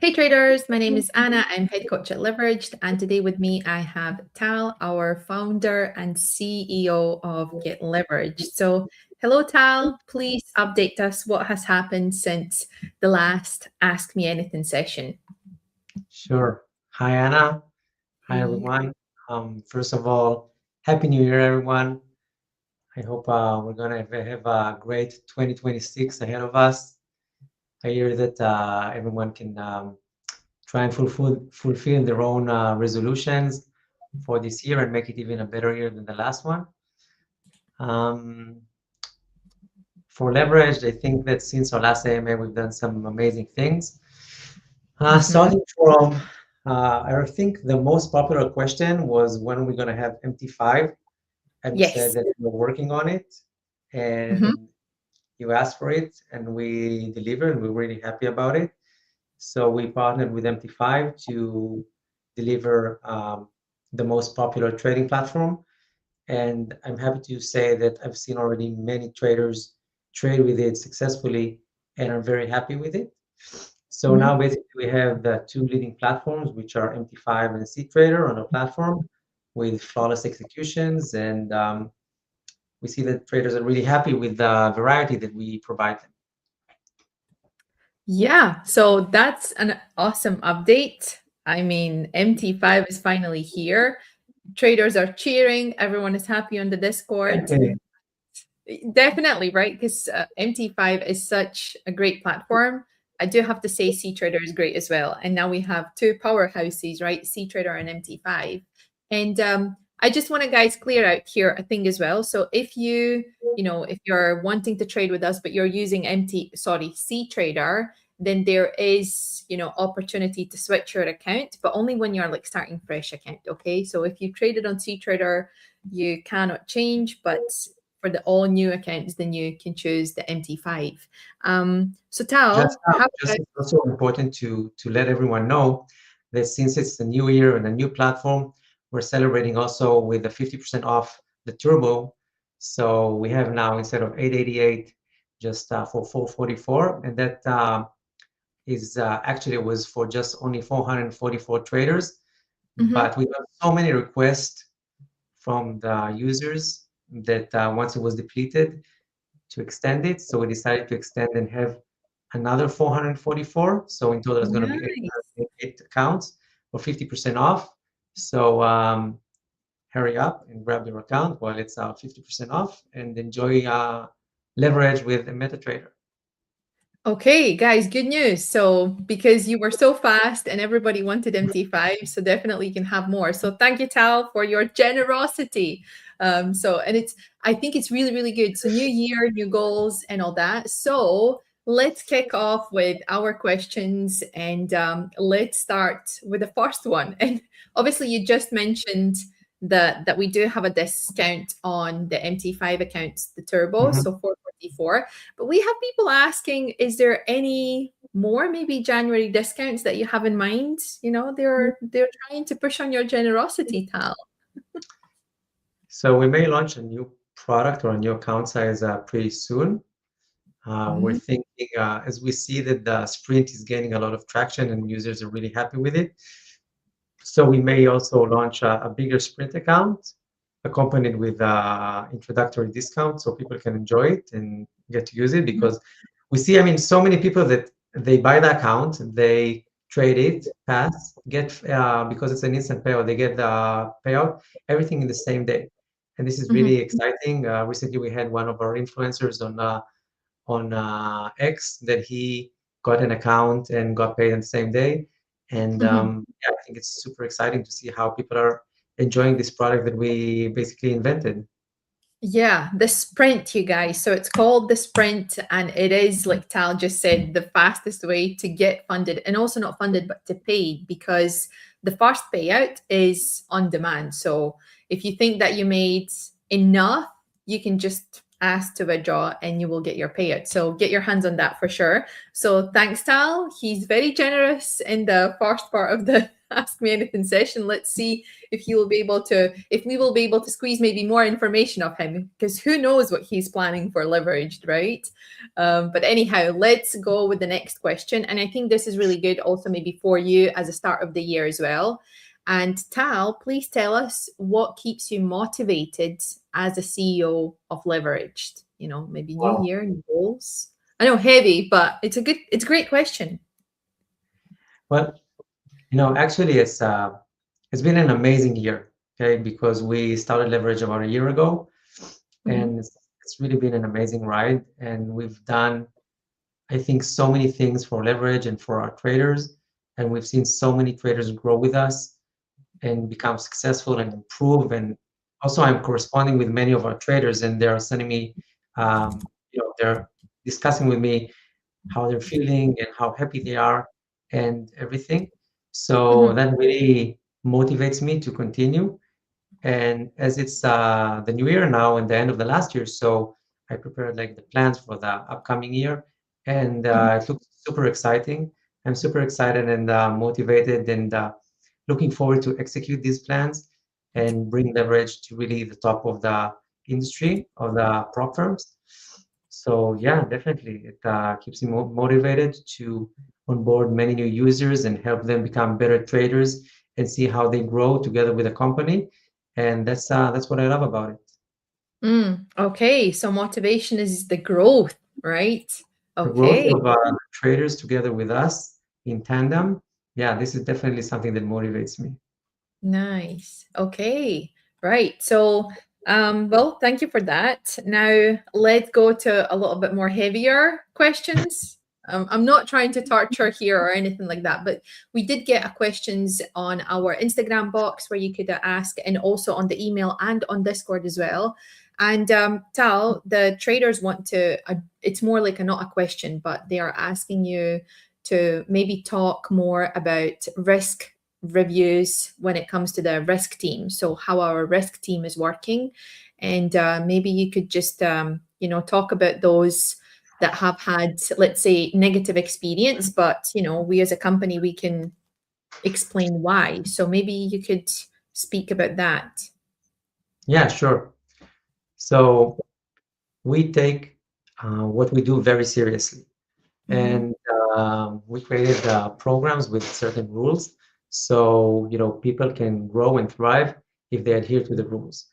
Hey traders, my name is Anna. I'm head coach at Leveraged, and today with me I have Tal, our founder and CEO of Get Leveraged. So, hello Tal, please update us what has happened since the last Ask Me Anything session. Sure. Hi, Anna. Hi, Hey. everyone. First of all, Happy New Year, everyone. I hope we're going to have a great 2026 ahead of us. I hear that everyone can try and fulfill their own resolutions for this year and make it even a better year than the last one. Um, for Leverage, I think that since our last AMA, we've done some amazing things. Mhm. Starting from, I think the most popular question was when are we going to have MT5? And we said Yes. that we're working on it, Mhm. and you asked for it, and we delivered, and we're really happy about it. So we partnered with MT5 to deliver the most popular trading platform. And I'm happy to say that I've seen already many traders trade with it successfully and are very happy with it. So now Mhm. basically we have the two leading platforms, which are MT5 and CTrader on our platform with flawless executions. And we see that traders are really happy with the variety that we provide them. Yeah, so that's an awesome update. I mean, MT5 is finally here. Traders are cheering, everyone is happy on the Discord. Definitely, right? Because MT5 is such a great platform. I do have to say C Trader is great as well. And now we have two powerhouses, right? C Trader and MT5. And I just want to guys clear out here a thing as well. So if if you're wanting to trade with us, but you're using C Trader, then there is, opportunity to switch your account, but only when you're like starting fresh account. Okay. So if you traded on C Trader, you cannot change, but for the all new accounts, then you can choose the MT5. So Just, Tal, how just about it's also important to let everyone know that since it's a new year and a new platform, we're celebrating also with a 50% off the turbo. So we have now instead of 888, just for 444, and that is actually it was for just only 444 traders. Mhm. But we got so many requests from the users that once it was depleted, to extend it. So we decided to extend and have another 444. So in total, it's going to be Nice. 8 accounts for 50% off. So hurry up and grab your account while it's 50% off and enjoy leverage with a MetaTrader. Okay, guys, good news. So, because you were so fast and everybody wanted MT5, so definitely you can have more. So, thank you, Tal, for your generosity. And I think it's really, really good. So, new year, new goals, and all that. So, let's kick off with our questions and let's start with the first one. And obviously, you just mentioned that we do have a discount on the MT5 accounts, the turbo, Mhm. so 444. But we have people asking, is there any more maybe January discounts that you have in mind? They're trying to push on your generosity, Tal. So we may launch a new product or a new account size pretty soon. We're Mhm, thinking as we see that the Sprint is gaining a lot of traction and users are really happy with it. So we may also launch a bigger Sprint account accompanied with introductory discount so people can enjoy it and get to use it mhm, because we see, I mean, so many people that they buy the account, they trade it, pass, get because it's an instant payout, they get the payout, everything in the same day. And this is mhm, really exciting. Recently, we had one of our influencers on X that he got an account and got paid on the same day. And mhm. yeah, I think it's super exciting to see how people are enjoying this product that we basically invented. Yeah, the sprint, you guys. So it's called the sprint, and it is, like Tal just said, the fastest way to get funded and also not funded, but to pay because the first payout is on demand. So if you think that you made enough, you can just ask to withdraw and you will get your payout. So get your hands on that for sure. So thanks, Tal. He's very generous in the first part of the Ask Me Anything session. Let's see if he will be able to, if we will be able to squeeze maybe more information of him, because who knows what he's planning for leveraged, right? But anyhow, let's go with the next question. And I think this is really good also maybe for you as a start of the year as well. And Tal, please tell us what keeps you motivated as a CEO of Leveraged. You know, maybe new Wow. year, new goals. I know heavy, but it's a great question. Well, actually, it's been an amazing year, okay, because we started Leverage about a year ago, Mm-hmm. and it's really been an amazing ride. And we've done, I think, so many things for Leverage and for our traders, and we've seen so many traders grow with us and become successful and improve. And also, I'm corresponding with many of our traders, and they're sending me, they're discussing with me how they're feeling and how happy they are and everything. So Mm-hmm. that really motivates me to continue. And as it's the new year now and the end of the last year, so I prepared like the plans for the upcoming year, and it looks super exciting. I'm super excited and motivated, and looking forward to execute these plans and bring leverage to really the top of the industry of the prop firms. So yeah, definitely, it keeps me motivated to onboard many new users and help them become better traders and see how they grow together with the company. And that's what I love about it. Okay, so motivation is the growth, right? The growth Okay, of traders together with us in tandem, yeah, this is definitely something that motivates me. nice. Okay, right. So, well, thank you for that. Now, let's go to a little bit more heavier questions. I'm not trying to torture here or anything like that, but we did get a questions on our Instagram box where you could ask, and also on the email and on Discord as well. And Tal, the traders want to, it's more like a not a question, but they are asking you to maybe talk more about risk reviews when it comes to the risk team. So how our risk team is working, and maybe you could just talk about those that have had, let's say, negative experience, but we as a company we can explain why. So maybe you could speak about that. Yeah, sure. So we take what we do very seriously. Mm-hmm. And we created programs with certain rules, so people can grow and thrive if they adhere to the rules.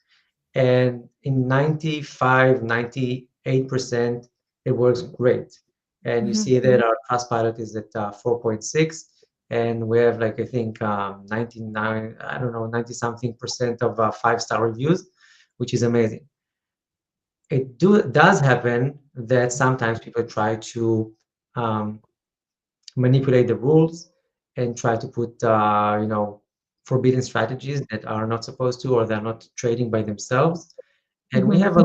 And in 95, 98%, it works great. And you Mm-hmm. see that our Trustpilot is at 4.6, and we have like I think 99, I don't know, 90 something percent of 5-star reviews, which is amazing. Does happen that sometimes people try to um, manipulate the rules and try to put forbidden strategies that are not supposed to, or they're not trading by themselves. And we Mm-hmm. have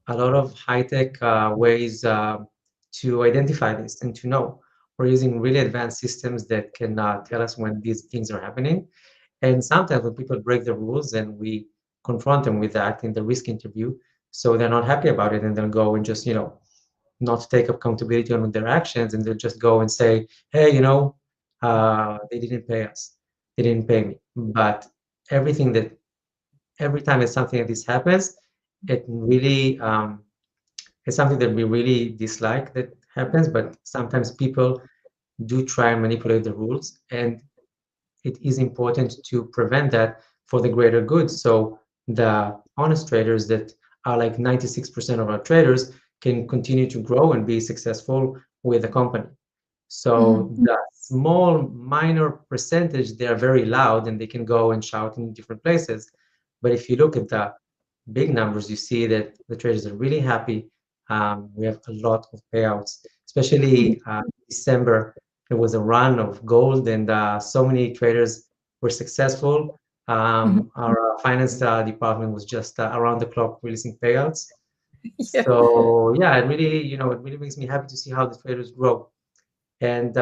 a lot of high-tech ways to identify this and to know. We're using really advanced systems that can tell us when these things are happening. And sometimes when people break the rules and we confront them with that in the risk interview, so they're not happy about it, and they'll go and just not take accountability on their actions, and they'll just go and say, hey, they didn't pay us, they didn't pay me. But everything that every time that something like this happens, it really it's something that we really dislike that happens. But sometimes people do try and manipulate the rules, and it is important to prevent that for the greater good. So the honest traders that are like 96% of our traders can continue to grow and be successful with the company. Mm-hmm. So the small minor percentage, they are very loud and they can go and shout in different places. But if you look at the big numbers, you see that the traders are really happy. We have a lot of payouts, especially December. There was a run of gold, and so many traders were successful. Mm-hmm. Our finance department was just around the clock releasing payouts. Yeah. So yeah, it really makes me happy to see how the traders grow. And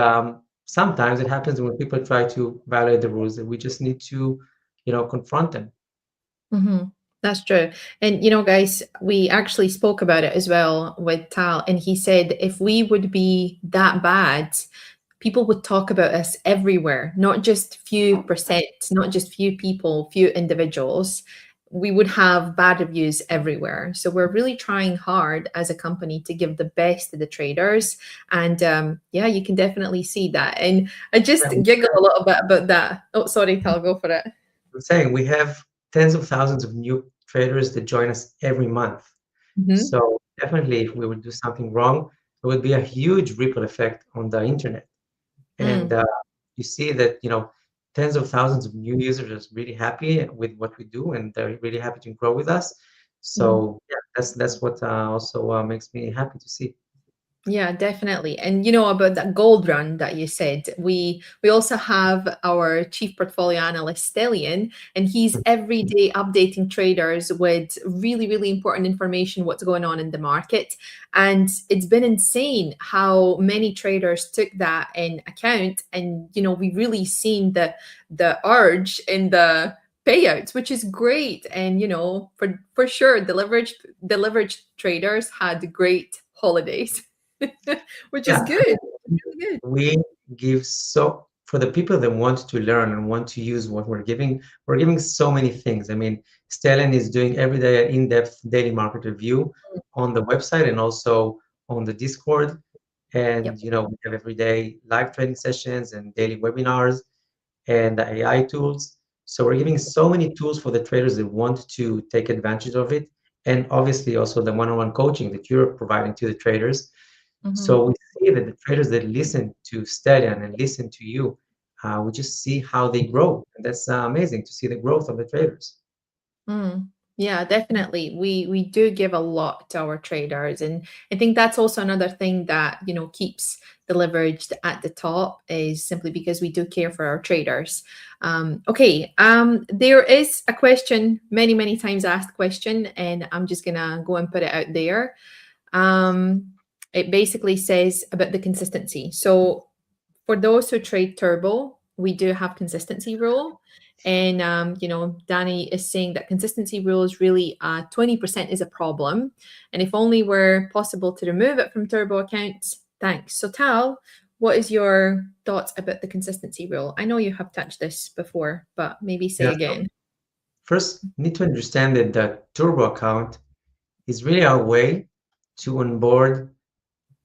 sometimes it happens when people try to violate the rules that we just need to, confront them. Mm-hmm. That's true. And guys, we actually spoke about it as well with Tal, and he said if we would be that bad, people would talk about us everywhere, not just few percent, not just few people, few individuals. We would have bad reviews everywhere. So we're really trying hard as a company to give the best to the traders. And yeah, you can definitely see that. And I just giggle a little bit about that. Oh, sorry, Tal, go for it. I'm saying we have tens of thousands of new traders that join us every month. Mm-hmm. So definitely, if we would do something wrong, there would be a huge ripple effect on the internet. And Mm, you see that, tens of thousands of new users are really happy with what we do, and they're really happy to grow with us. mm. So yeah, that's what also makes me happy to see. Yeah, definitely. And you know about that gold run that you said, we also have our chief portfolio analyst Stellian, and he's every day updating traders with really, really important information, what's going on in the market. And it's been insane how many traders took that in account. And you know, we've really seen the urge in the payouts, which is great. And you know, for sure, the leverage traders had great holidays. Which is Yeah, good. It's really good. we give so for the people that want to learn and want to use what we're giving so many things. I mean, Stellan is doing every day an in-depth daily market review on the website and also on the Discord. And Yep. we have every day live training sessions and daily webinars and the AI tools. So we're giving so many tools for the traders that want to take advantage of it. And obviously also the one-on-one coaching that you're providing to the traders. Mhm. So we see that the traders that listen to Stellian and listen to you, we just see how they grow. And that's amazing to see the growth of the traders. Mm. Yeah, definitely. We do give a lot to our traders, and I think that's also another thing that keeps the leverage at the top is simply because we do care for our traders. Okay, there is a question, many times asked question, and I'm just gonna go and put it out there. Um, it basically says about the consistency. So for those who trade turbo, we do have consistency rule. And Danny is saying that consistency rule is really 20% is a problem. And if only were possible to remove it from turbo accounts, thanks. So Tal, what is your thoughts about the consistency rule? I know you have touched this before, but maybe say Yeah. So again. first, need to understand that the Turbo account is really our way to onboard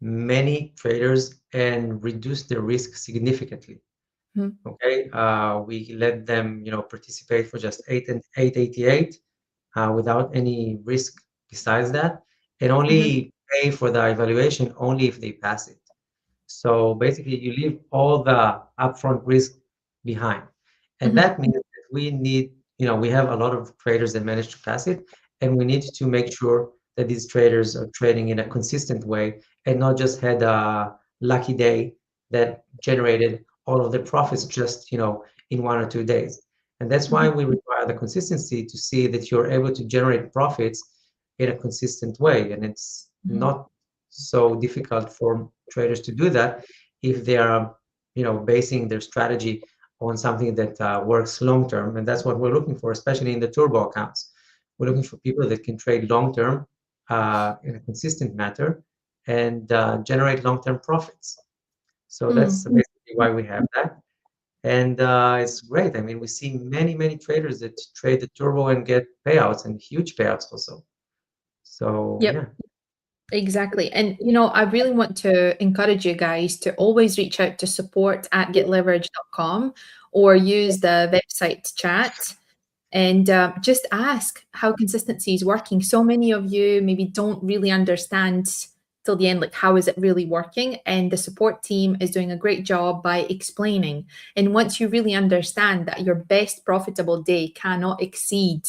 many traders and reduce the risk significantly. Mhm, Okay, we let them, participate for just 888 without any risk besides that, and mhm, only pay for the evaluation only if they pass it. So basically, you leave all the upfront risk behind. And mhm, that means that we need, we have a lot of traders that manage to pass it, and we need to make sure that these traders are trading in a consistent way and not just had a lucky day that generated all of the profits just, in 1 or 2 days. And that's why mhm, we require the consistency to see that you're able to generate profits in a consistent way. And it's mhm, not so difficult for traders to do that if they are, basing their strategy on something that works long term. And that's what we're looking for, especially in the turbo accounts. We're looking for people that can trade long term in a consistent manner and generate long term profits. So that's mhm. basically why we have that. And it's great. I mean, we see many traders that trade the turbo and get payouts and huge payouts also. So Yep. yeah. Exactly. And, I really want to encourage you guys to always reach out to support at getleverage.com or use the website chat and just ask how consistency is working. So many of you maybe don't really understand till the end, like how is it really working? And the support team is doing a great job by explaining. And once you really understand that your best profitable day cannot exceed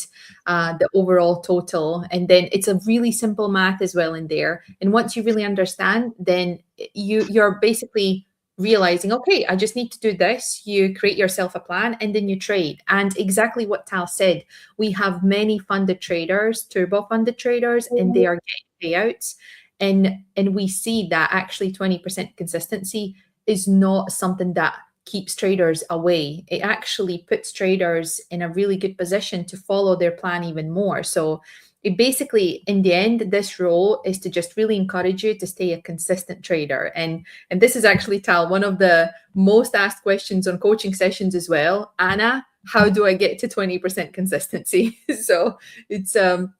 the overall total, and then it's a really simple math as well in there. And once you really understand, then you're basically realizing, okay, I just need to do this. You create yourself a plan and then you trade. And exactly what Tal said, we have many funded traders, turbo funded traders, and they are getting payouts. And we see that actually 20% consistency is not something that keeps traders away. It actually puts traders in a really good position to follow their plan even more. So basically, in the end, this role is to just really encourage you to stay a consistent trader. And this is actually, Tal, one of the most asked questions on coaching sessions as well. Anna, how do I get to 20% consistency? So it's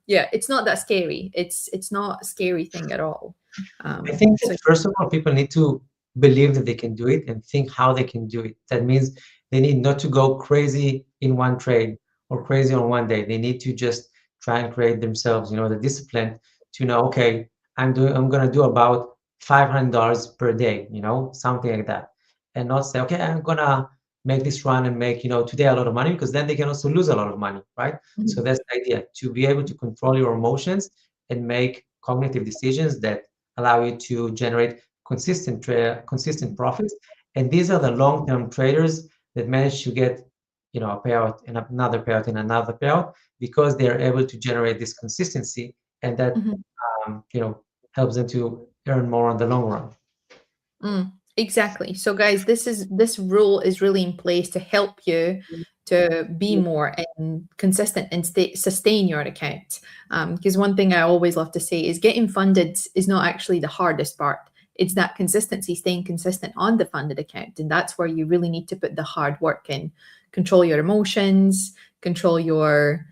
yeah, it's not that scary. It's not a scary thing at all. I think So that first of all, people need to believe that they can do it and think how they can do it. That means they need not to go crazy in one trade or crazy on one day. They need to just try and create themselves, the discipline to know, okay, I'm gonna do about $500 per day, something like that, and not say, okay, I'm gonna make this run and make, today a lot of money, because then they can also lose a lot of money, right? So that's the idea, to be able to control your emotions and make cognitive decisions that allow you to generate consistent profits. And these are the long-term traders that manage to get, a payout and another payout and another payout, because they are able to generate this consistency, and that helps them to earn more on the long run. Exactly. So guys, this rule is really in place to help you to be more and consistent and sustain your account. Because one thing I always love to say is getting funded is not actually the hardest part. It's that consistency, staying consistent on the funded account. And that's where you really need to put the hard work in. Control your emotions, control your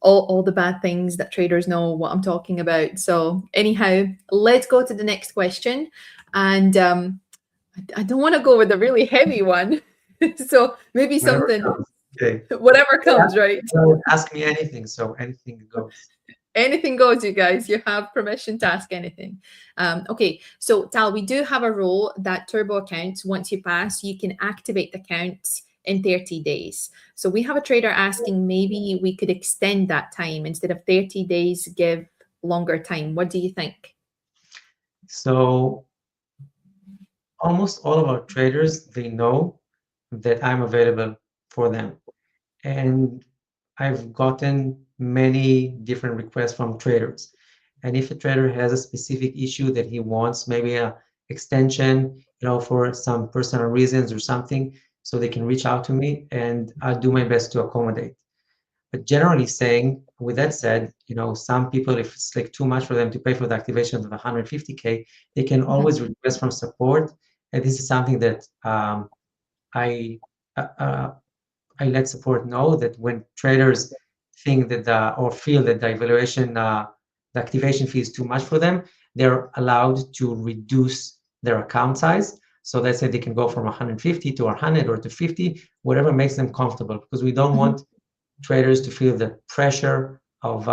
all the bad things that traders know what I'm talking about. So anyhow, let's go to the next question. And I don't want to go with a really heavy one. So maybe Whatever something, comes. Okay. whatever comes, right? Ask me anything, so anything goes. Anything goes, you guys. You have permission to ask anything. Okay, so Tal, we do have a rule that turbo accounts, once you pass, you can activate accounts in 30 days. So we have a trader asking maybe we could extend that time instead of 30 days, give longer time. What do you think? So almost all of our traders, they know that I'm available for them. And I've gotten many different requests from traders. And if a trader has a specific issue that he wants, maybe a extension, for some personal reasons or something, so they can reach out to me, and I'll do my best to accommodate. But generally saying, with that said, some people, if it's like too much for them to pay for the activation of 150K, they can always request from support. And this is something that I let support know, that when traders think that or feel that the activation fee is too much for them, they're allowed to reduce their account size. So let's say they can go from 150 to 100 or to 50, whatever makes them comfortable, because we don't want traders to feel the pressure of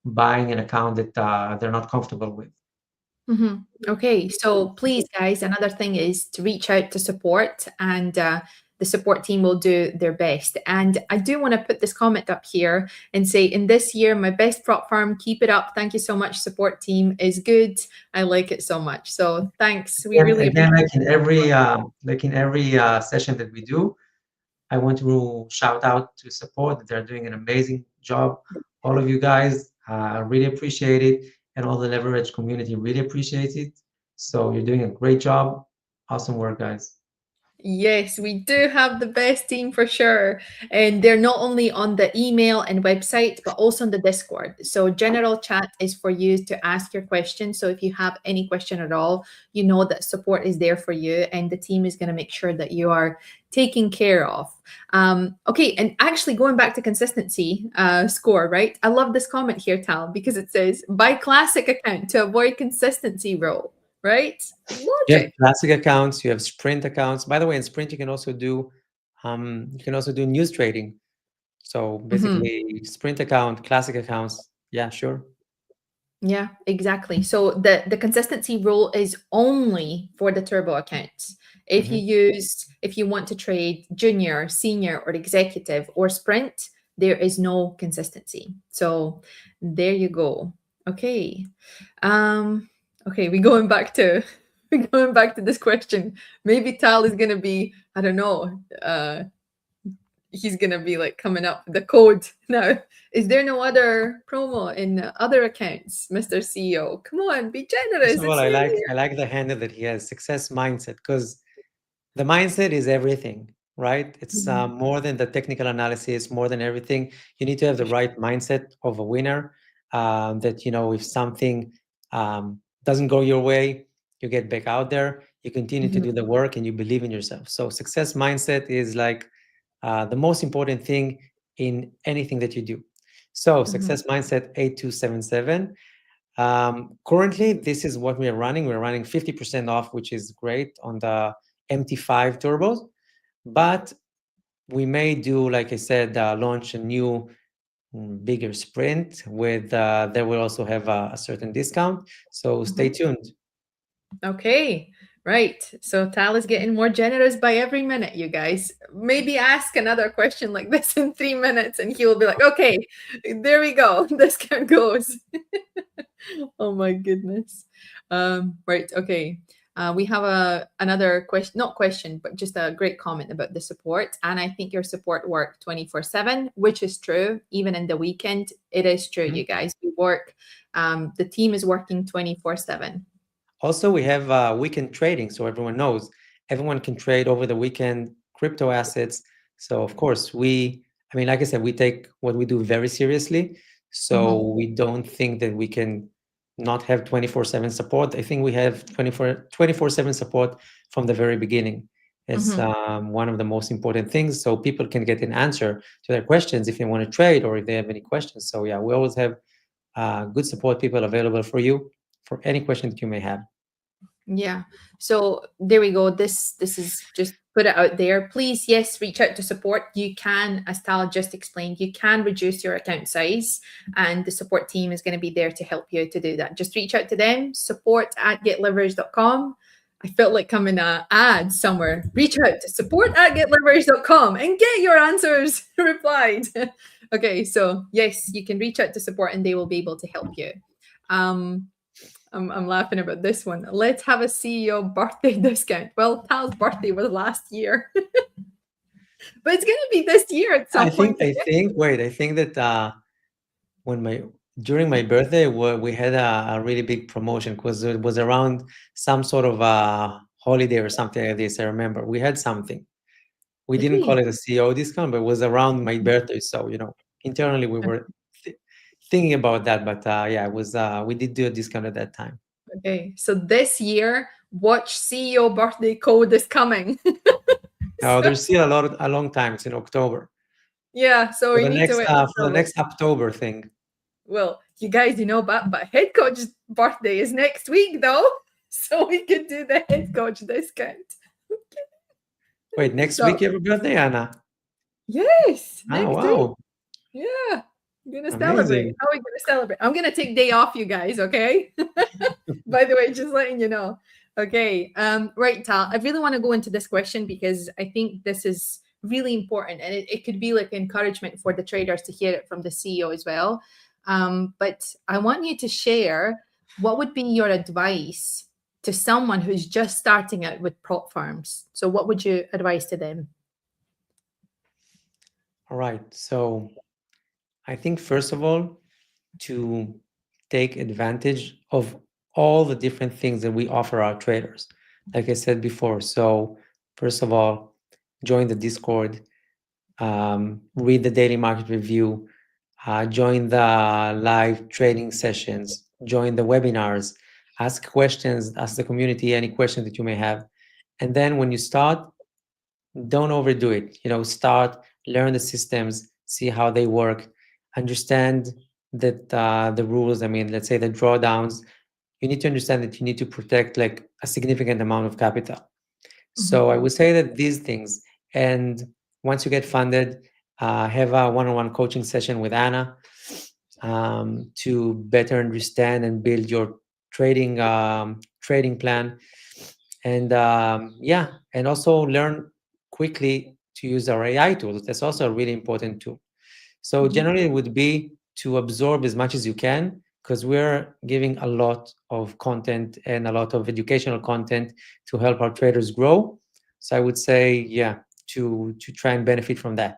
buying an account that they're not comfortable with. Okay, so please, guys, another thing is to reach out to support, and the support team will do their best. And I do want to put this comment up here and say, in this year, my best prop firm, keep it up. Thank you so much, support team is good. I like it so much. So thanks. We really again, like in every session that we do, I want to shout out to support that they're doing an amazing job. All of you guys really appreciate it, and all the leverage community really appreciates it. So you're doing a great job. Awesome work, guys. Yes, we do have the best team for sure. And they're not only on the email and website, but also on the Discord. So general chat is for you to ask your questions. So if you have any question at all, you know that support is there for you, and the team is going to make sure that you are taken care of. Okay, and actually going back to consistency score, right? I love this comment here, Tal, because it says, buy classic account to avoid consistency role. Right? Logic. Yeah, classic accounts. You have sprint accounts. By the way, in sprint you can also do news trading. So basically, sprint account, classic accounts. Yeah, sure. Yeah, exactly. So the consistency rule is only for the turbo accounts. If you want to trade junior, senior, or executive or sprint, there is no consistency. So there you go. Okay. Okay, we're going back to this question. Maybe Tal is gonna be, I don't know, he's gonna be like coming up with the code now. Is there no other promo in other accounts, Mr. CEO? Come on, be generous. First of all, I like the handle that he has, success mindset, because the mindset is everything, right? It's more than the technical analysis, more than everything. You need to have the right mindset of a winner. That, you know, if something doesn't go your way, you get back out there, you continue to do the work, and you believe in yourself. So success mindset is like the most important thing in anything that you do. So success mindset 8277. Currently, this is what we are running. We're running 50% off, which is great on the MT5 turbos. But we may do, like I said, launch a new bigger sprint with that will also have a certain discount. So stay tuned. Okay, right. So Tal is getting more generous by every minute, you guys. Maybe ask another question like this in 3 minutes, and he will be like, okay, there we go. This guy goes. Oh my goodness. Right, okay. We have another question, not question, but just a great comment about the support. And I think your support work 24/7, which is true. Even in the weekend, it is true, you guys. We work, the team is working 24/7. Also, we have weekend trading, so everyone knows. Everyone can trade over the weekend crypto assets. So of course, I mean, like I said, we take what we do very seriously. So we don't think that we can not have 24/7 support. I think we have 24/7 support from the very beginning. It's one of the most important things, so people can get an answer to their questions if they want to trade or if they have any questions. So yeah, we always have good support people available for you for any question that you may have. Yeah. So there we go. This is just put it out there. Please, yes, reach out to support. You can, as Tal just explained, you can reduce your account size, and the support team is going to be there to help you to do that. Just reach out to them, support@getleverage.com. I felt like coming an ad somewhere. Reach out to support@getleverage.com and get your answers replied. Okay, so yes, you can reach out to support and they will be able to help you. I'm laughing about this one. Let's have a CEO birthday discount. Well, Tal's birthday was last year, but it's gonna be this year at some point. I think that during my birthday, we had a really big promotion because it was around some sort of holiday or something like this. I remember we had something. We didn't call it a CEO discount, but it was around my birthday. So, you know, internally we were thinking about that. But yeah, it was we did do a discount at that time. Okay, so this year, watch CEO birthday code is coming. Oh, there's still a long time. It's in October. Yeah, so we need to wait for the next October thing. Well, you guys, you know, but head coach's birthday is next week, though, so we could do the head coach discount. Okay. Wait, next week you have a birthday, Anna? Yes, Oh, next wow. week. Yeah, I'm gonna celebrate. How are we gonna celebrate? I'm gonna take day off, you guys. Okay. By the way, just letting you know. Okay. Right, Tal. I really want to go into this question because I think this is really important, and it could be like encouragement for the traders to hear it from the CEO as well. But I want you to share what would be your advice to someone who's just starting out with prop firms. So, what would you advise to them? All right. So I think, first of all, to take advantage of all the different things that we offer our traders. Like I said before, so first of all, join the Discord, read the daily market review, join the live trading sessions, join the webinars, ask questions, ask the community any questions that you may have. And then when you start, don't overdo it. You know, start, learn the systems, see how they work, understand that the rules. I mean, let's say the drawdowns, you need to understand that you need to protect like a significant amount of capital. So I would say that these things, and once you get funded, have a one-on-one coaching session with Anna to better understand and build your trading plan, and yeah, and also learn quickly to use our AI tools. That's also a really important tool. So generally, it would be to absorb as much as you can, because we're giving a lot of content and a lot of educational content to help our traders grow. So I would say, yeah, to try and benefit from that.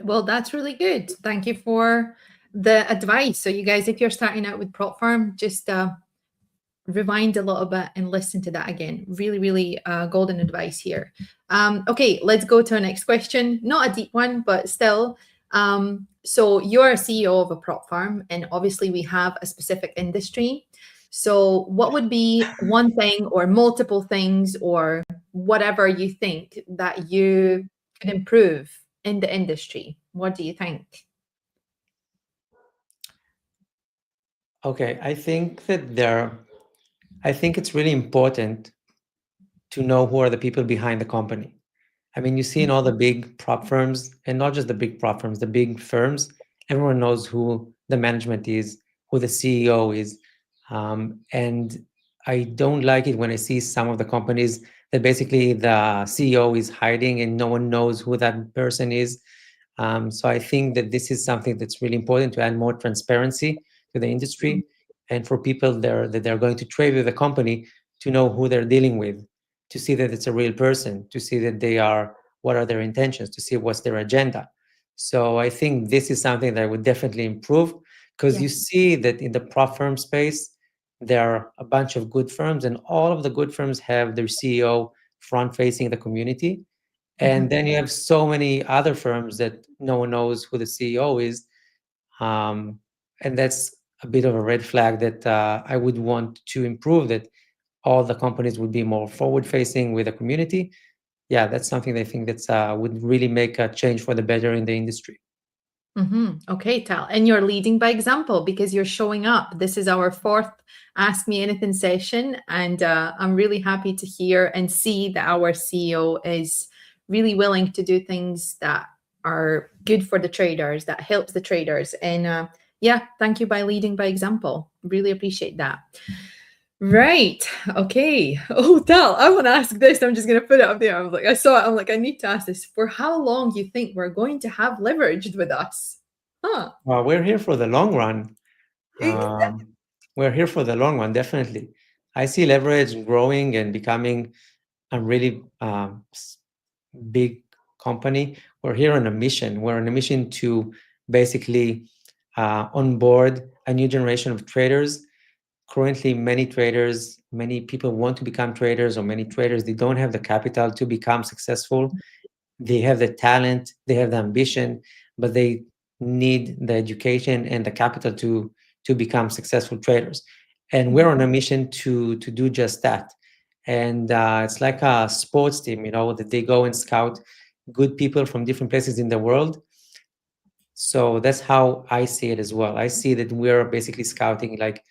Well, that's really good. Thank you for the advice. So, you guys, if you're starting out with prop firm, just rewind a little bit and listen to that again. Really, really golden advice here. Okay, let's go to our next question. Not a deep one, but still. So you're a CEO of a prop farm, and obviously we have a specific industry. So what would be one thing or multiple things or whatever you think that you could improve in the industry? What do you think? Okay, I think it's really important to know who are the people behind the company. I mean, you see in all the big prop firms, and not just the big prop firms, the big firms, everyone knows who the management is, who the CEO is. And I don't like it when I see some of the companies that basically the CEO is hiding and no one knows who that person is. So I think that this is something that's really important to add more transparency to the industry and for people there that they're going to trade with the company to know who they're dealing with, to see that it's a real person, to see that what are their intentions, to see what's their agenda. So I think this is something that I would definitely improve because you Yeah. see that in the prop firm space, there are a bunch of good firms and all of the good firms have their CEO front facing the community. And then you have so many other firms that no one knows who the CEO is. And that's a bit of a red flag that I would want to improve, that all the companies would be more forward facing with the community. Yeah, that's something that I think that's would really make a change for the better in the industry. Okay, Tal. And you're leading by example because you're showing up. This is our fourth Ask Me Anything session. And I'm really happy to hear and see that our CEO is really willing to do things that are good for the traders, that helps the traders. And yeah, thank you by leading by example. Really appreciate that. Right. Okay. Oh, Tal, I want to ask this. I'm just going to put it up there. I was like, I saw it. I'm like, I need to ask this. For how long you think we're going to have leveraged with us? Huh. Well, we're here for the long run. We're here for the long run, definitely. I see leverage growing and becoming a really big company. We're here on a mission. We're on a mission to basically onboard a new generation of traders. Currently, many people want to become traders, or many traders, they don't have the capital to become successful. They have the talent, they have the ambition, but they need the education and the capital to become successful traders. And we're on a mission to do just that. And it's like a sports team, that they go and scout good people from different places in the world. So that's how I see it as well. I see that we're basically scouting like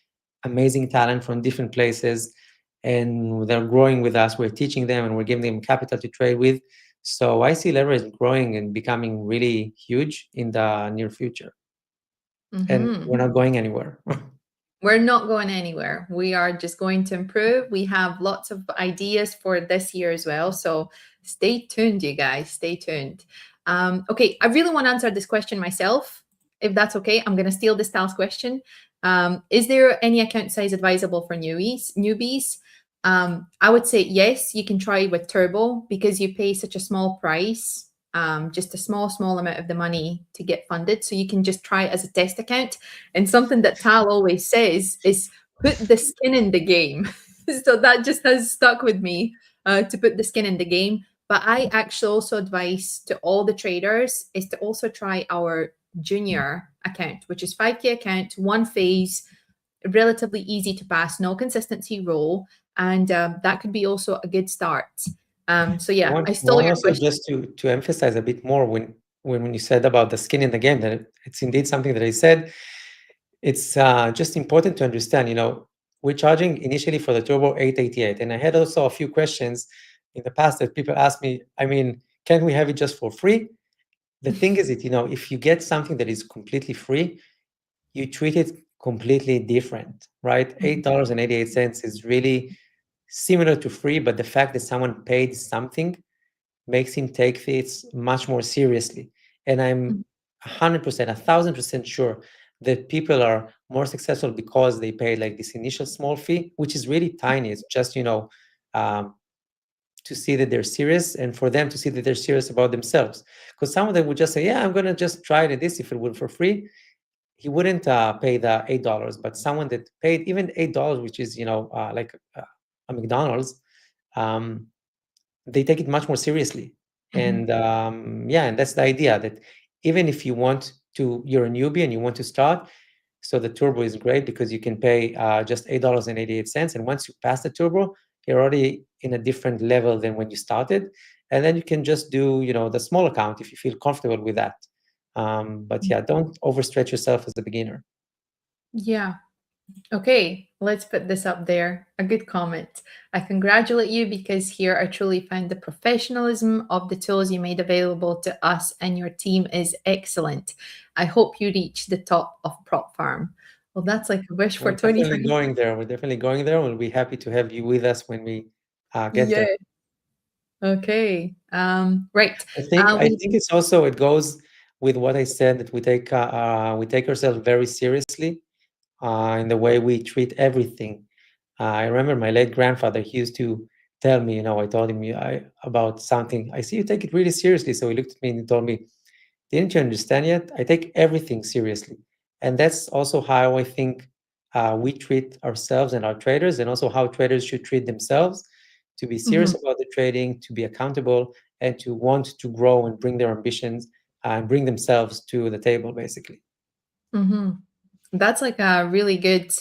amazing talent from different places, and they're growing with us. We're teaching them and we're giving them capital to trade with. So I see leverage growing and becoming really huge in the near future. And we're not going anywhere. We're not going anywhere. We are just going to improve. We have lots of ideas for this year as well. So stay tuned, you guys. Stay tuned. Okay, I really want to answer this question myself. If that's okay, I'm going to steal this Tal's question. Is there any account size advisable for newbies? I would say yes, you can try with Turbo because you pay such a small price, just a small amount of the money to get funded. So you can just try it as a test account. And something that Tal always says is put the skin in the game. So that just has stuck with me to put the skin in the game. But I actually also advise to all the traders is to also try our junior account, which is 5K account, one phase, relatively easy to pass, no consistency role. And that could be also a good start. So yeah, I stole your also question. just to emphasize a bit more when you said about the skin in the game, that it's indeed something that I said. It's just important to understand, we're charging initially for the Turbo 888. And I had also a few questions in the past that people asked me, can we have it just for free? The thing is if you get something that is completely free, you treat it completely different, right? $8.88 is really similar to free, but the fact that someone paid something makes him take this much more seriously. And I'm 100%, 1,000% sure that people are more successful because they pay like this initial small fee, which is really tiny. It's just, to see that they're serious and for them to see that they're serious about themselves. Because some of them would just say, yeah, I'm going to just try this if it were for free. he wouldn't pay the $8, but someone that paid even $8, which is like a McDonald's, they take it much more seriously. And and that's the idea, that even if you're a newbie and you want to start, so the turbo is great because you can pay just $8.88, and once you pass the turbo, you're already in a different level than when you started, and then you can just do the small account if you feel comfortable with that. But yeah, don't overstretch yourself as a beginner. Yeah. Okay, let's put this up there. A good comment. I congratulate you because here I truly find the professionalism of the tools you made available to us and your team is excellent. I hope you reach the top of Prop Farm. Well, that's like a wish for We're definitely 2020. going there. We're definitely going there. We'll be happy to have you with us when we get Yeah. there. Okay. Right. I think We, it goes with what I said, that we take ourselves very seriously in the way we treat everything. I remember my late grandfather, he used to tell me, I told him about something. I see you take it really seriously. So he looked at me and he told me, didn't you understand yet? I take everything seriously. And that's also how I think we treat ourselves and our traders, and also how traders should treat themselves, to be serious Mhm, about the trading, to be accountable, and to want to grow and bring their ambitions and bring themselves to the table, basically. mhm. That's like a really good,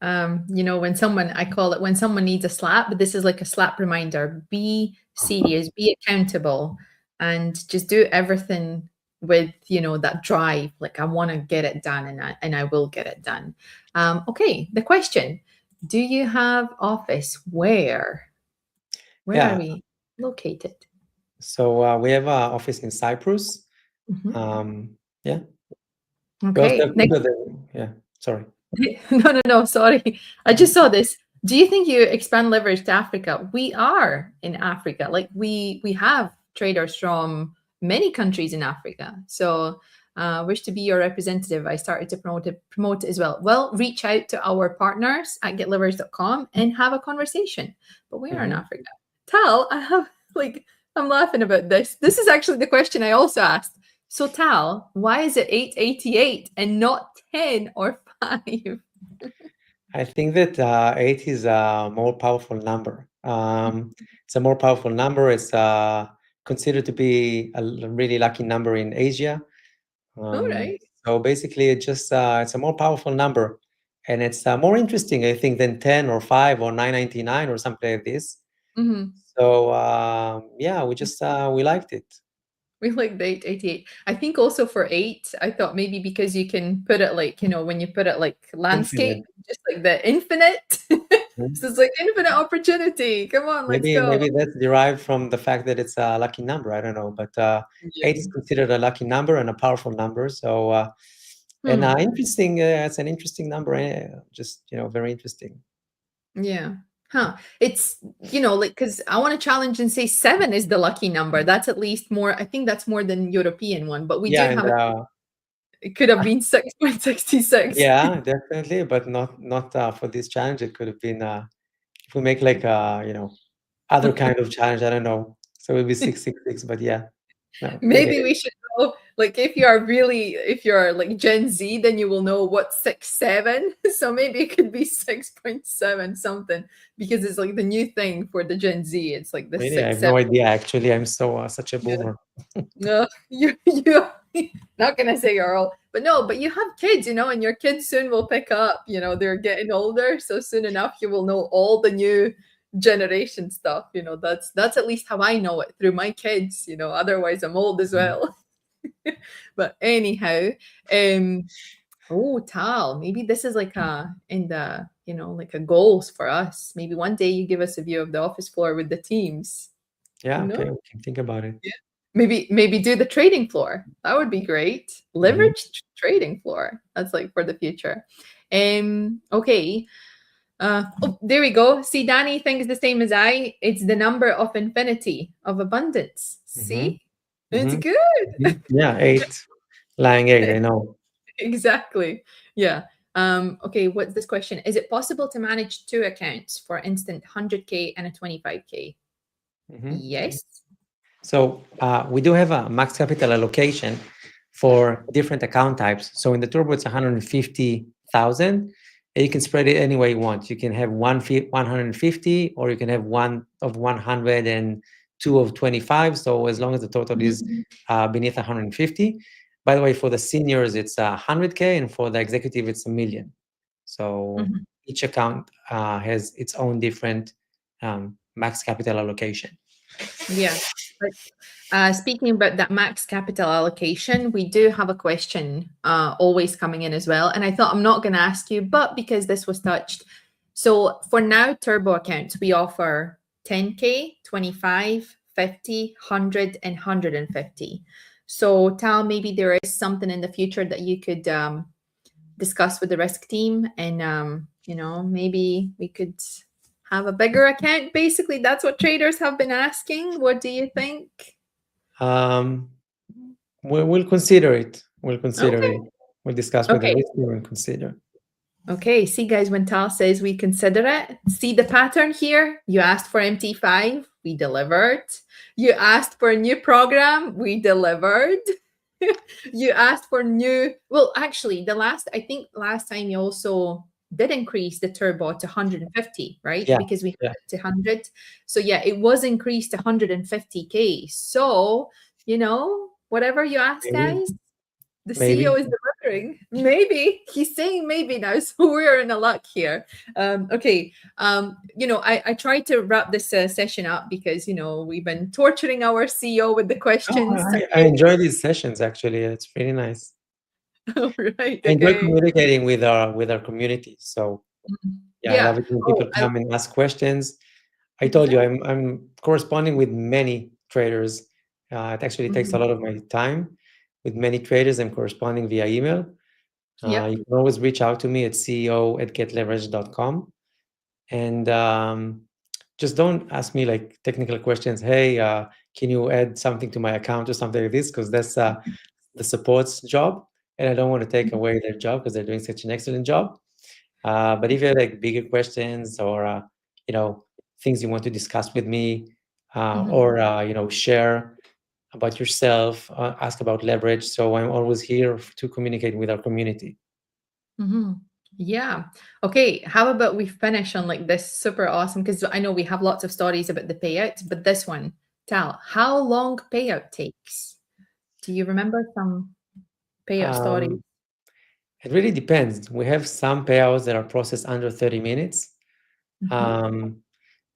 when someone, I call it when someone needs a slap, but this is like a slap reminder. Be serious, be accountable, and just do everything with, that drive. Like I want to get it done and I will get it done. Okay, the question. Do you have office? Where? Where are Yeah. we located? So we have an office in Cyprus. Mhm. Yeah. We also Okay. have people that, yeah, sorry. No, sorry. I just saw this. Do you think you expand leverage to Africa? We are in Africa. Like we have traders from many countries in Africa. So wish to be your representative. I started to promote it as well. Well, reach out to our partners at getleverage.com and have a conversation. But we are in Mhm. Africa. Tal, I have like I'm laughing about this. This is actually the question I also asked. So Tal, why is it 888 and not 10 or 5? I think that 8 is a more powerful number. It's a more powerful number. It's considered to be a really lucky number in Asia. All Um, right. so basically, it's a more powerful number, and it's more interesting, I think, than 10 or 5 or 999 or something like this. Mhm. So yeah, we liked it. We like the 888. I think also for 8, I thought maybe because you can put it like, when you put it like landscape, Infinite. just like the infinite. Mhm. So it's like infinite opportunity. Come on, let's go. Maybe that's derived from the fact that it's a lucky number. I don't know, but Yeah. 8 is considered a lucky number and a powerful number. So and Hmm. interesting. It's an interesting number. Just very interesting. Yeah. Huh. It's, like, because I want to challenge and say 7 is the lucky number. That's at least more, I think that's more than European one, but we Yeah, do and have it could have been 6.66. yeah, definitely, but not for this challenge. It could have been if we make like other kind of challenge. I don't know. So it would be 666. But yeah, no, I get Maybe it. we should know, like, if you're like Gen Z, then you will know what 6.7. So maybe it could be 6.7 something because it's like the new thing for the Gen Z. It's like the Really, I six, have no seven. idea. Actually, I'm so such a Yeah. boomer. No, you not gonna say you're old, but no, but you have kids, and your kids soon will pick up. They're getting older, so soon enough you will know all the new generation stuff. That's at least how I know it through my kids. Otherwise I'm old as Mhm. well. But anyhow, um, oh Tal, maybe this is like a in the like a goals for us. Maybe one day you give us a view of the office floor with the teams. Yeah, Who knows? okay, we can think about it. Yeah. Maybe do the trading floor. That would be great. Mhm. Leverage trading floor. That's like for the future. Okay. Oh, there we go. See, Danny thinks the same as I. It's the number of infinity of abundance. Mhm. See? It's Mhm. good. Mhm. Yeah, 8. Lying 8, I know. Exactly. Yeah. Okay, what's this question? Is it possible to manage two accounts, for instance, 100K and a 25K? Mhm. Yes. So we do have a max capital allocation for different account types. So in the turbo, it's 150,000. And you can spread it any way you want. You can have 150, or you can have one of 100 and two of 25. So as long as the total is beneath 150. By the way, for the seniors, it's 100K, and for the executive, it's 1 million. So each account has its own different max capital allocation. Yeah. But speaking about that max capital allocation, we do have a question always coming in as well. And I thought I'm not going to ask you, but because this was touched. So for now, turbo accounts, we offer 10K, 25, 50, 100, and 150. So Tal, maybe there is something in the future that you could discuss with the risk team, and maybe we could have a bigger account. Basically, that's what traders have been asking. What do you think? We'll consider it. We'll consider Okay. it. We'll discuss with the Okay. risk team and consider. Okay. See, guys, when Tal says we consider it, see the pattern here? You asked for MT5, we delivered. You asked for a new program, we delivered. You asked for well, actually, I think last time you also did increase the turbo to 150, right? Yeah, Because we yeah. had it to 100. So yeah, it was increased to 150K. So, whatever you ask, Maybe. guys, the Maybe. CEO is delivering. Maybe he's saying maybe now, so we're in a luck here. Okay. I tried to wrap this session up because we've been torturing our CEO with the Oh, questions. I enjoy these sessions, actually. It's really nice. All right. I enjoy Okay. communicating with our community. So yeah, I Yeah. love it when Oh, people come and ask questions. I told you I'm corresponding with many traders. It actually takes a lot of my time. With many traders, I'm corresponding via email. Yep. You can always reach out to me at ceo@getleverage.com. And just don't ask me like technical questions. Hey, can you add something to my account or something like this? Because that's the support's job. And I don't want to take away their job because they're doing such an excellent job. But if you have like bigger questions, or things you want to discuss with me, or share about yourself, ask about leverage. So I'm always here to communicate with our community. Yeah. Okay. How about we finish on like this super awesome? Because I know we have lots of stories about the payouts, but this one, Tal, how long payout takes? Do you remember some payout stories? It really depends. We have some payouts that are processed under 30 minutes.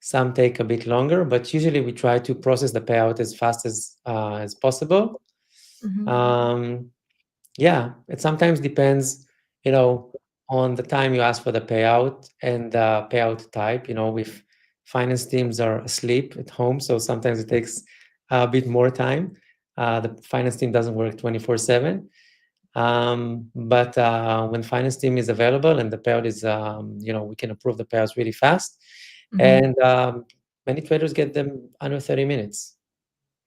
Some take a bit longer, but usually we try to process the payout as fast as possible. Yeah, it sometimes depends, on the time you ask for the payout and the payout type. If finance teams are asleep at home, so sometimes it takes a bit more time. The finance team doesn't work 24/7. But when finance team is available and the payout is, we can approve the payouts really fast. And many traders get them under 30 minutes.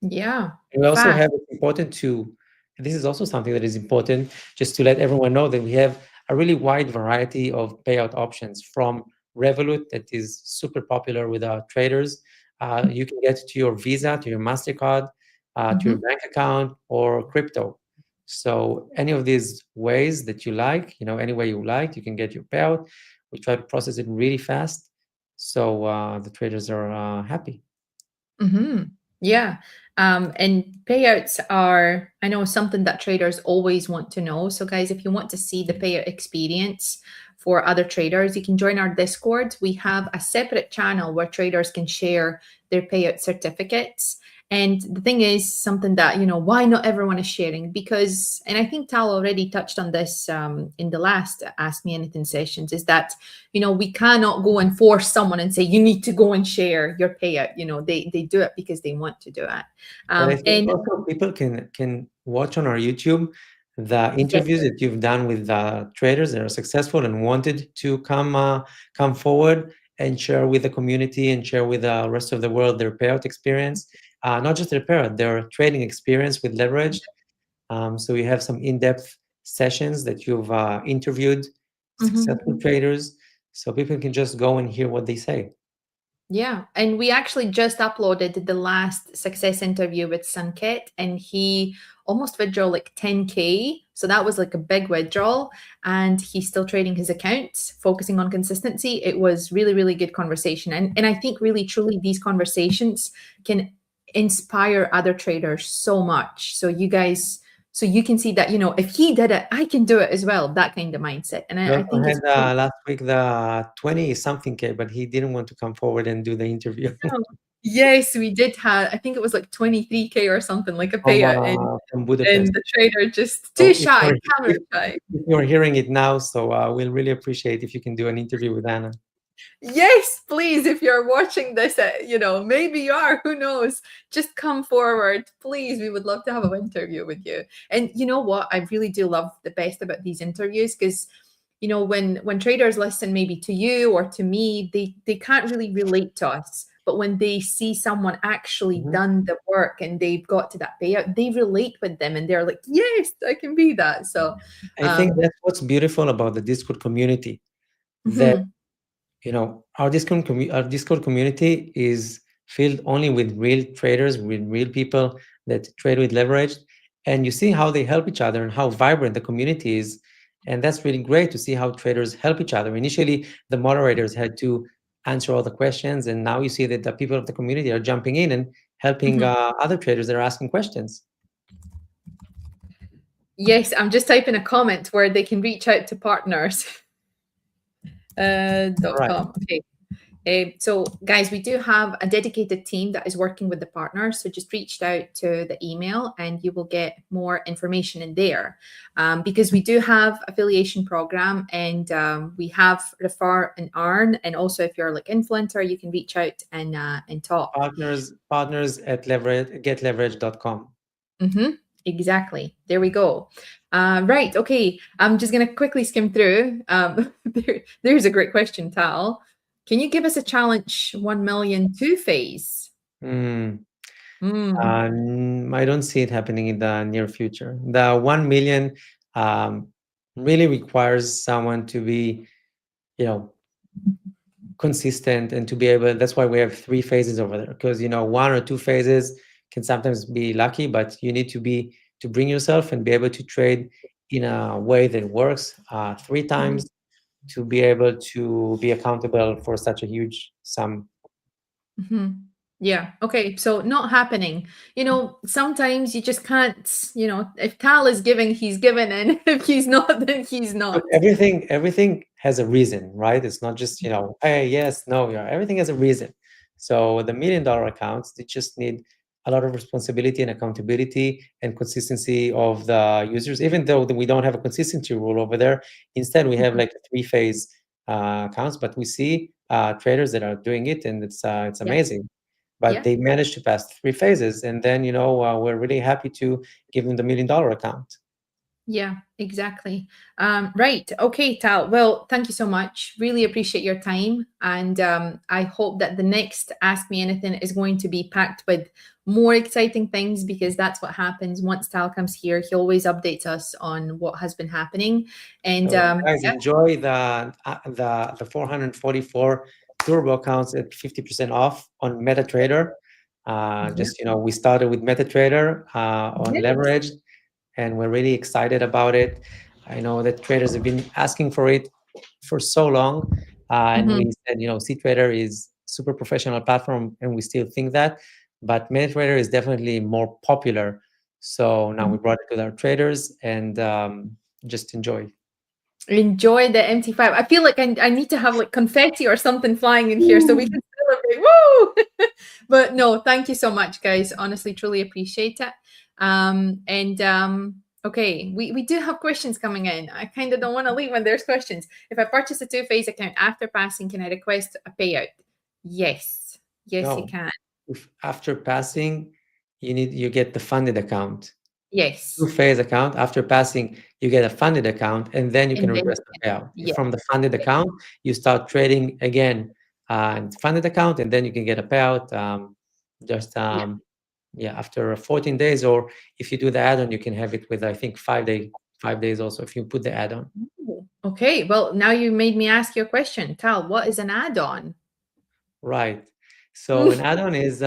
Yeah. And we also Fast. have, it's important to, this is also something that is important, just to let everyone know that we have a really wide variety of payout options, from Revolut, that is super popular with our traders. You can get to your Visa, to your MasterCard, to your bank account, or crypto. So any of these ways that you like, any way you like, you can get your payout. We try to process it really fast, so the traders are happy. Yeah. And payouts are, I know, something that traders always want to know. So, guys, if you want to see the payout experience for other traders, you can join our Discord. We have a separate channel where traders can share their payout certificates. And the thing is, something that, why not everyone is sharing? Because, and I think Tal already touched on this in the last Ask Me Anything sessions, is that, we cannot go and force someone and say, you need to go and share your payout. They do it because they want to do it. But I think also people can watch on our YouTube the interviews that you've done with traders that are successful and wanted to come forward and share with the community and share with the rest of the world their payout experience. Not just their payout, their trading experience with leveraged. So you have some in-depth sessions that you've interviewed successful traders, so people can just go and hear what they say. Yeah, and we actually just uploaded the last success interview with Sanket, and he almost withdraw like 10K. So that was like a big withdrawal. And he's still trading his accounts, focusing on consistency. It was really, really good conversation. And I think really, truly, these conversations can inspire other traders so much. So you can see that, if he did it, I can do it as well. That kind of mindset. And He I also think it's had last week the 20 something K, but he didn't want to come forward and do the interview. yes, we did have, I think it was like 23K or something, like a payout. From And Budapest. the trader just So too shy, camera shy. if you're hearing it now, so we'll really appreciate if you can do an interview with Anna. Yes, please, if you're watching this, maybe you are, who knows? Just come forward, please. We would love to have an interview with you. And you know what? I really do love the best about these interviews because when traders listen maybe to you or to me, they can't really relate to us. But when they see someone actually done the work and they've got to that payout, they relate with them and they're like, yes, I can be that. So I think that's what's beautiful about the Discord community. That our Discord community is filled only with real traders, with real people that trade with leverage, and you see how they help each other and how vibrant the community is. And that's really great to see how traders help each other. Initially, the moderators had to answer all the questions, and now you see that the people of the community are jumping in and helping other traders that are asking questions. Yes, I'm just typing a comment where they can reach out to partners. .com. Okay. So guys, we do have a dedicated team that is working with the partners. So just reach out to the email and you will get more information in there. Because we do have affiliation program and we have refer and earn. And also if you're like influencer, you can reach out and talk. Partners at getleverage.com. Exactly. There we go. Right. Okay. I'm just going to quickly skim through. There's a great question, Tal. Can you give us a challenge 1 million two-phase? I don't see it happening in the near future. The 1 million really requires someone to be, consistent and to be able. That's why we have 3 phases over there, because 1 or 2 phases can sometimes be lucky, but you need to bring yourself and be able to trade in a way that works 3 times to be able to be accountable for such a huge sum. Yeah. Okay. So not happening. Sometimes you just can't, if Tal is giving, he's given. And if he's not, then he's not. Look, everything has a reason, right? It's not just, hey, yes, no, yeah, everything has a reason. So the $1 million accounts, they just need a lot of responsibility and accountability and consistency of the users, even though we don't have a consistency rule over there. Instead, we have like 3-phase accounts, but we see traders that are doing it, and it's amazing. But they managed to pass 3 phases, and then we're really happy to give them the $1 million account. Yeah, exactly. Right. Okay, Tal. Well, thank you so much. Really appreciate your time. And I hope that the next Ask Me Anything is going to be packed with more exciting things, because that's what happens once Tal comes here. He always updates us on what has been happening. And guys, enjoy the 444 turbo accounts at 50% off on MetaTrader. Just, we started with MetaTrader on leverage, and we're really excited about it. I know that traders have been asking for it for so long, and we said, CTrader is super professional platform, and we still think that, but MetaTrader is definitely more popular. So now we brought it to our traders, and just enjoy the MT5. I feel like I need to have like confetti or something flying in here so we can celebrate. Woo! But no, thank you so much, guys. Honestly, truly appreciate it. Okay, we do have questions coming in. I kind of don't want to leave when there's questions. If I purchase a 2-phase account after passing, can I request a payout? Yes, you can. If after passing, you get the funded account. Yes. 2-phase account. After passing, you get a funded account, and then you can request a payout. From the funded account, you start trading again, funded account, and then you can get a payout. After 14 days, or if you do the add-on, you can have it with, I think, 5 days also, if you put the add-on. Okay, well, now you made me ask you a question. Tal, what is an add-on? Right. So an add-on is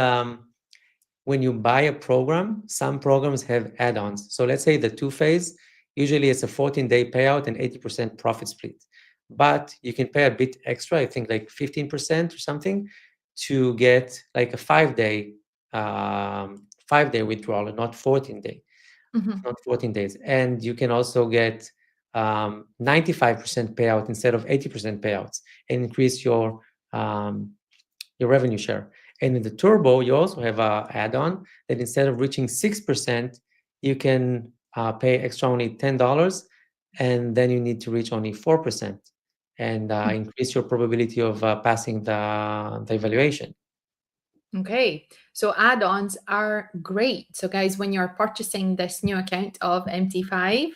when you buy a program, some programs have add-ons. So let's say the two-phase, usually it's a 14-day payout and 80% profit split. But you can pay a bit extra, I think like 15% or something, to get like a 5-day withdrawal and not 14-day, not 14 days. And you can also get 95% payout instead of 80% payouts and increase your revenue share. And in the turbo, you also have an add-on that instead of reaching 6%, you can pay extra only $10, and then you need to reach only 4% and increase your probability of passing the evaluation. Okay, so add-ons are great. So guys, when you're purchasing this new account of MT5,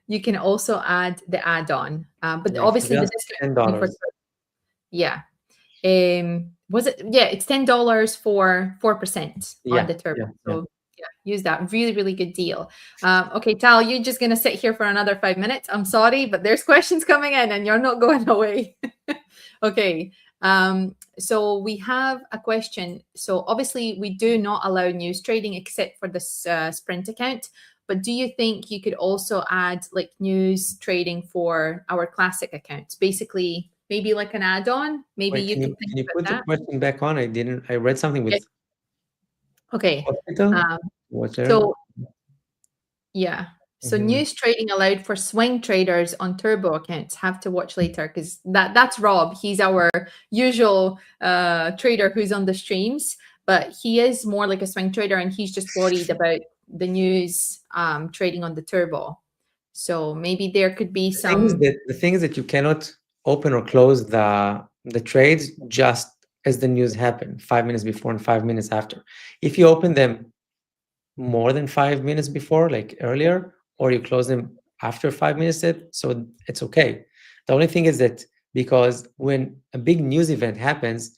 you can also add the add-on. But Yeah, obviously the just discount is only for, $10. yeah. Was it, yeah, it's $10 for 4% on the turbo. So yeah, use that. Really, really good deal. Okay, Tal, you're just gonna sit here for another 5 minutes. I'm sorry, but there's questions coming in and you're not going away. Okay. So we have a question. So obviously we do not allow news trading except for this Sprint account. But do you think you could also add like news trading for our classic accounts? Basically, maybe like an add-on. Maybe Wait, you could can think you about put that. the question back on? I read something with Okay. hospital. What's there? So yeah. So news trading allowed for swing traders on turbo accounts. Have to watch later because that's Rob. He's our usual trader who's on the streams, but he is more like a swing trader and he's just worried about the news trading on the turbo. So maybe there could be some. The thing is that you cannot open or close the trades just as the news happen, 5 minutes before and 5 minutes after. If you open them more than 5 minutes before, like earlier, or you close them after 5 minutes, so it's okay. The only thing is that because when a big news event happens,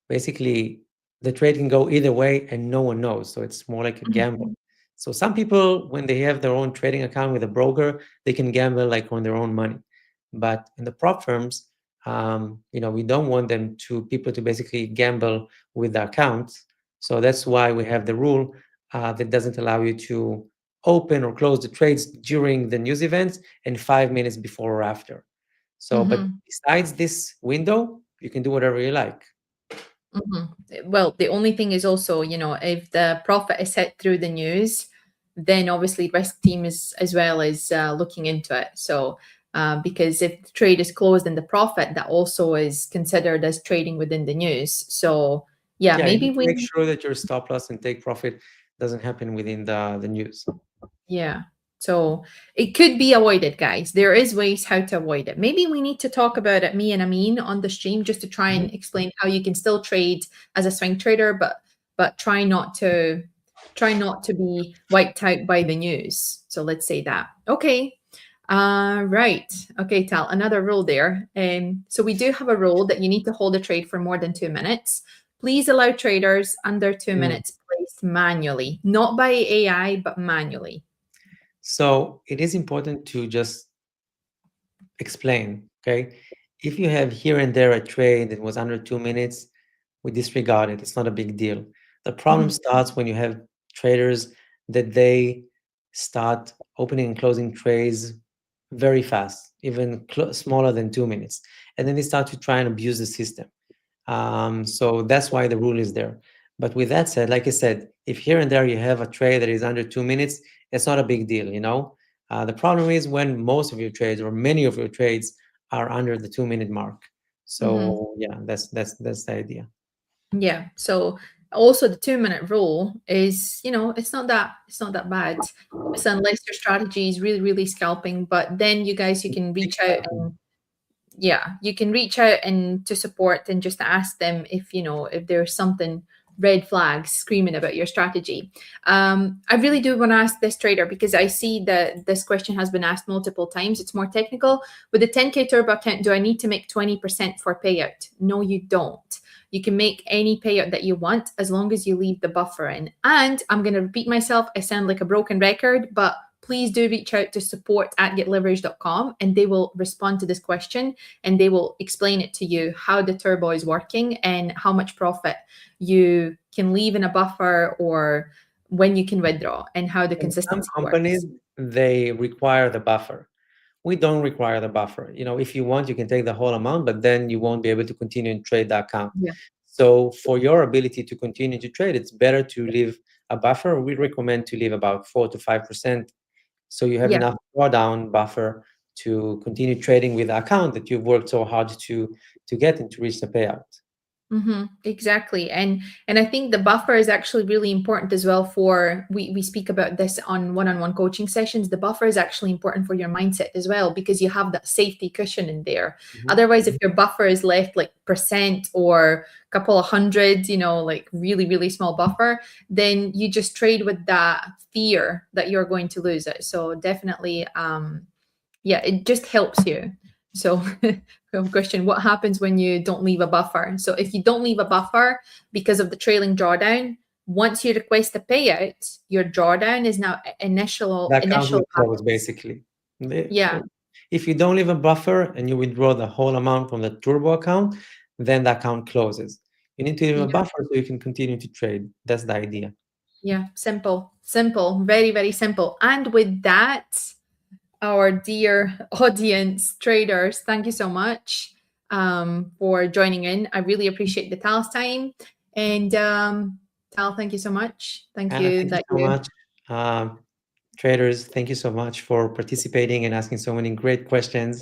basically the trade can go either way and no one knows. So it's more like a gamble. So some people, when they have their own trading account with a broker, they can gamble like on their own money. But in the prop firms, we don't want people to basically gamble with the accounts. So that's why we have the rule that doesn't allow you to open or close the trades during the news events and 5 minutes before or after. So, but besides this window, you can do whatever you like. Well, the only thing is also, if the profit is hit through the news, then obviously risk team is as well as looking into it. So because if the trade is closed in the profit, that also is considered as trading within the news. So yeah, maybe we make sure that your stop loss and take profit doesn't happen within the news. Yeah. So it could be avoided, guys. There is ways how to avoid it. Maybe we need to talk about it, me and Amin, on the stream, just to try and explain how you can still trade as a swing trader, but try not to be wiped out by the news. So let's say that. Okay. Right. Okay, Tal, another rule there. So we do have a rule that you need to hold a trade for more than 2 minutes. Please allow traders under 2 minutes placed manually, not by AI, but manually. So it is important to just explain, okay? If you have here and there a trade that was under 2 minutes, we disregard it. It's not a big deal. The problem starts when you have traders that they start opening and closing trades very fast, even smaller than 2 minutes. And then they start to try and abuse the system. So that's why the rule is there. But with that said, like I said, if here and there you have a trade that is under 2 minutes, it's not a big deal, The problem is when most of your trades or many of your trades are under the 2 minute mark. So yeah, that's the idea. Yeah. So also the 2 minute rule is, it's not that bad. So unless your strategy is really, really scalping, but then you can reach out and you can reach out and to support and just ask them if there's something red flags screaming about your strategy. I really do want to ask this trader because I see that this question has been asked multiple times. It's more technical. With the 10K turbo account, do I need to make 20% for payout? No, you don't. You can make any payout that you want as long as you leave the buffer in. And I'm going to repeat myself. I sound like a broken record, but please do reach out to support@getleverage.com and they will respond to this question and they will explain it to you how the turbo is working and how much profit you can leave in a buffer or when you can withdraw, and how the In some consistency companies, works. they require the buffer. We don't require the buffer. If you want, you can take the whole amount, but then you won't be able to continue and trade the account. Yeah. So for your ability to continue to trade, it's better to leave a buffer. We recommend to leave about 4 to 5%, so you have Yeah. enough drawdown buffer to continue trading with the account that you've worked so hard to get and to reach the payout. Exactly. And I think the buffer is actually really important as well for, we speak about this on one-on-one coaching sessions. The buffer is actually important for your mindset as well, because you have that safety cushion in there. Otherwise, if your buffer is left like percent or a couple of hundred, like really, really small buffer, then you just trade with that fear that you're going to lose it. So definitely, it just helps you. So question, what happens when you don't leave a buffer? So if you don't leave a buffer because of the trailing drawdown, once you request a payout, your drawdown is now initial will close, basically. Yeah. If you don't leave a buffer and you withdraw the whole amount from the turbo account, then the account closes. You need to leave a buffer so you can continue to trade. That's the idea. Yeah, simple, very, very simple. And with that, our dear audience traders, thank you so much for joining in. I really appreciate the Tal's time. And Tal, thank you so much. Thank you. Thank you so much. Traders, thank you so much for participating and asking so many great questions.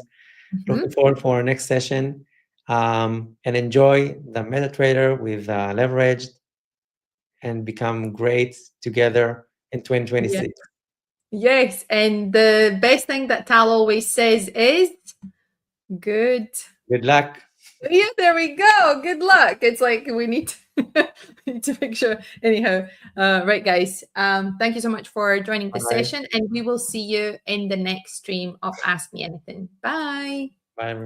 Looking forward for our next session. And enjoy the MetaTrader with Leveraged, and become great together in 2026. Yes, and the best thing that Tal always says is good luck. Yeah, there we go. Good luck. It's like we need to make sure. Anyhow, right, guys. Thank you so much for joining the session, and we will see you in the next stream of Ask Me Anything. Bye. Bye, everyone.